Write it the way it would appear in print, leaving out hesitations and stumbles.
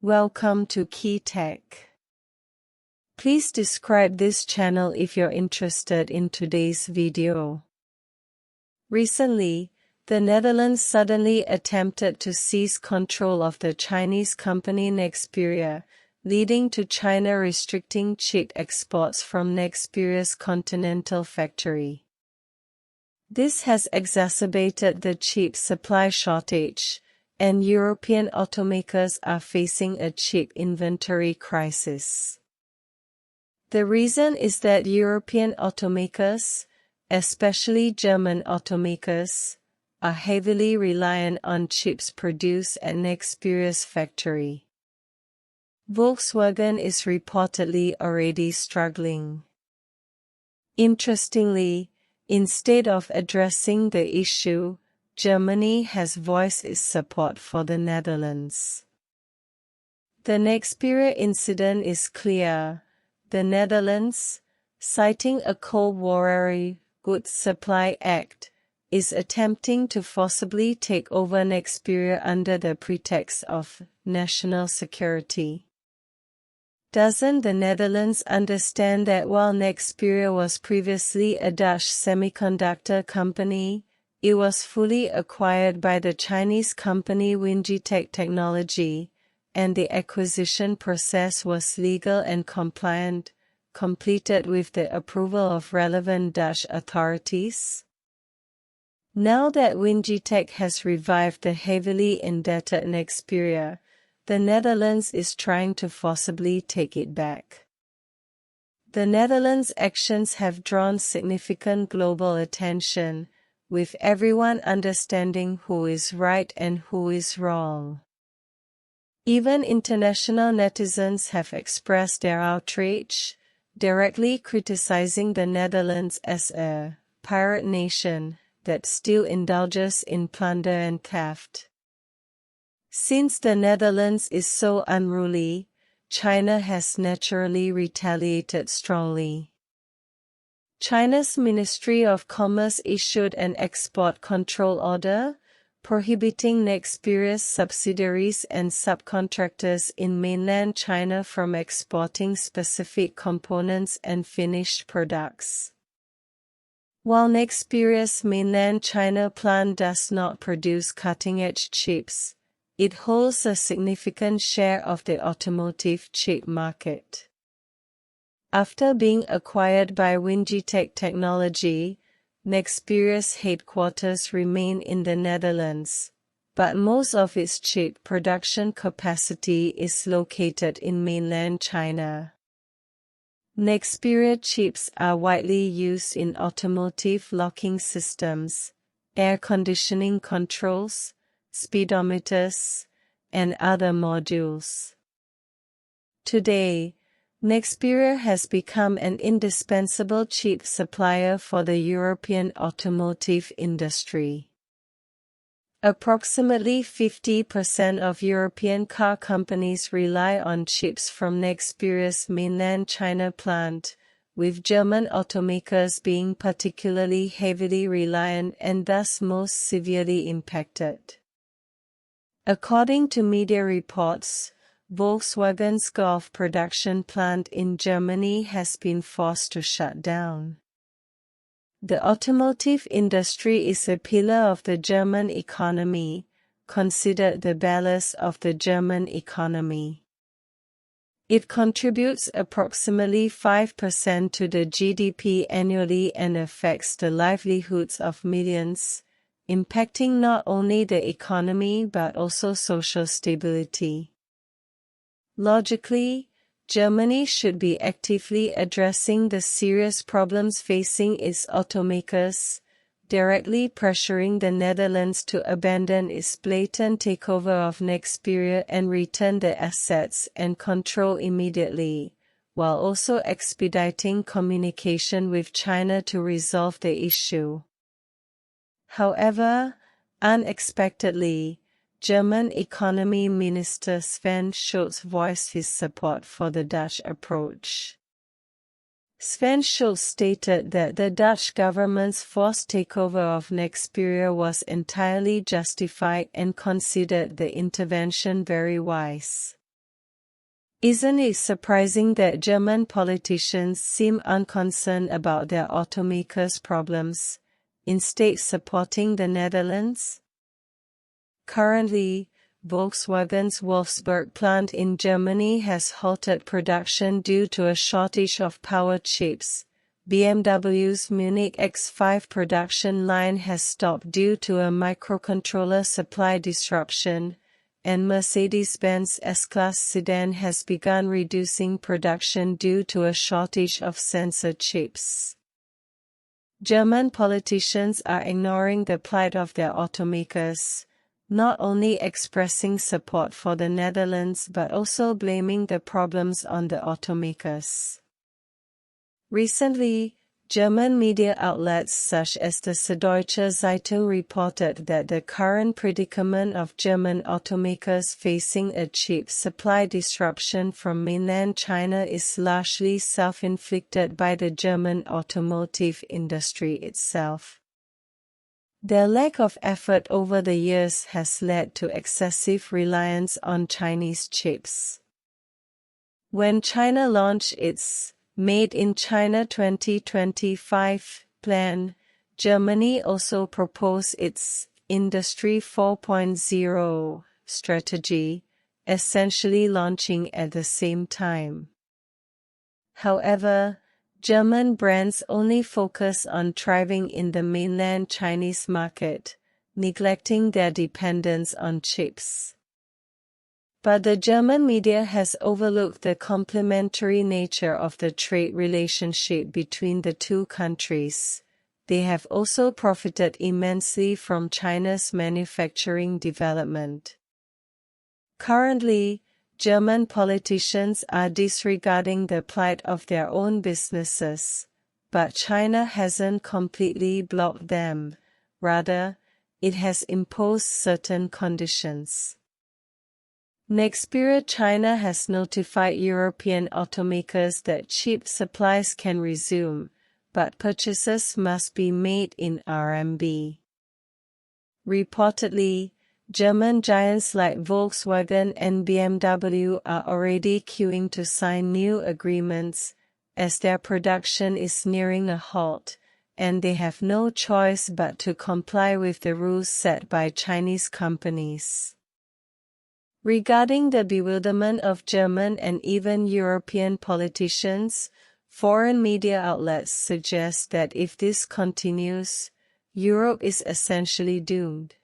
Welcome to Key Tech. Please describe this channel if you're interested in today's video. Recently, the Netherlands suddenly attempted to seize control of the Chinese company Nexperia, leading to China restricting chip exports from Nexperia's continental factory. This has exacerbated the chip supply shortage, and European automakers are facing a chip inventory crisis. The reason is that European automakers, especially German automakers, are heavily reliant on chips produced at Nexperia's factory. Volkswagen is reportedly already struggling. Interestingly, instead of addressing the issue, Germany has voiced its support for the Netherlands. The Nexperia incident is clear. The Netherlands, citing a Cold War-era Goods Supply Act, is attempting to forcibly take over Nexperia under the pretext of national security. Doesn't the Netherlands understand that while Nexperia was previously a Dutch semiconductor company, it was fully acquired by the Chinese company Wingitech Technology, and the acquisition process was legal and compliant, completed with the approval of relevant Dutch authorities? Now that Wingitech has revived the heavily indebted Nexperia, the Netherlands is trying to forcibly take it back. The Netherlands' actions have drawn significant global attention, with everyone understanding who is right and who is wrong. Even international netizens have expressed their outrage, directly criticizing the Netherlands as a pirate nation that still indulges in plunder and theft. Since the Netherlands is so unruly, China has naturally retaliated strongly. China's Ministry of Commerce issued an export control order, prohibiting Nexperia's subsidiaries and subcontractors in mainland China from exporting specific components and finished products. While Nexperia's mainland China plant does not produce cutting-edge chips, it holds a significant share of the automotive chip market. After being acquired by Wingitech Technology, Nexperia's headquarters remain in the Netherlands, but most of its chip production capacity is located in mainland China. Nexperia chips are widely used in automotive locking systems, air conditioning controls, speedometers, and other modules. Today, Nexperia has become an indispensable chip supplier for the European automotive industry. Approximately 50% of European car companies rely on chips from Nexperia's mainland China plant, with German automakers being particularly heavily reliant and thus most severely impacted. According to media reports, Volkswagen's Golf production plant in Germany has been forced to shut down. The automotive industry is a pillar of the German economy, considered the ballast of the German economy. It contributes approximately 5% to the GDP annually and affects the livelihoods of millions, impacting not only the economy but also social stability. Logically, Germany should be actively addressing the serious problems facing its automakers, directly pressuring the Netherlands to abandon its blatant takeover of Nexperia and return the assets and control immediately, while also expediting communication with China to resolve the issue. However, unexpectedly, German Economy Minister Sven Schulz voiced his support for the Dutch approach. Sven Schulz stated that the Dutch government's forced takeover of Nexperia was entirely justified and considered the intervention very wise. Isn't it surprising that German politicians seem unconcerned about their automakers' problems, instead supporting the Netherlands? Currently, Volkswagen's Wolfsburg plant in Germany has halted production due to a shortage of power chips. BMW's Munich X5 production line has stopped due to a microcontroller supply disruption, and Mercedes-Benz S-Class sedan has begun reducing production due to a shortage of sensor chips. German politicians are ignoring the plight of their automakers, not only expressing support for the Netherlands but also blaming the problems on the automakers. Recently, German media outlets such as the Süddeutsche Zeitung reported that the current predicament of German automakers facing a chip supply disruption from mainland China is largely self-inflicted by the German automotive industry itself. Their lack of effort over the years has led to excessive reliance on Chinese chips. When China launched its Made in China 2025 plan, Germany also proposed its Industry 4.0 strategy, essentially launching at the same time. However, German brands only focus on thriving in the mainland Chinese market, neglecting their dependence on chips. But the German media has overlooked the complementary nature of the trade relationship between the two countries. They have also profited immensely from China's manufacturing development. Currently, German politicians are disregarding the plight of their own businesses, but China hasn't completely blocked them. Rather, it has imposed certain conditions. Nexperia China has notified European automakers that chip supplies can resume, but purchases must be made in RMB. Reportedly, German giants like Volkswagen and BMW are already queuing to sign new agreements, as their production is nearing a halt, and they have no choice but to comply with the rules set by Chinese companies. Regarding the bewilderment of German and even European politicians, foreign media outlets suggest that if this continues, Europe is essentially doomed.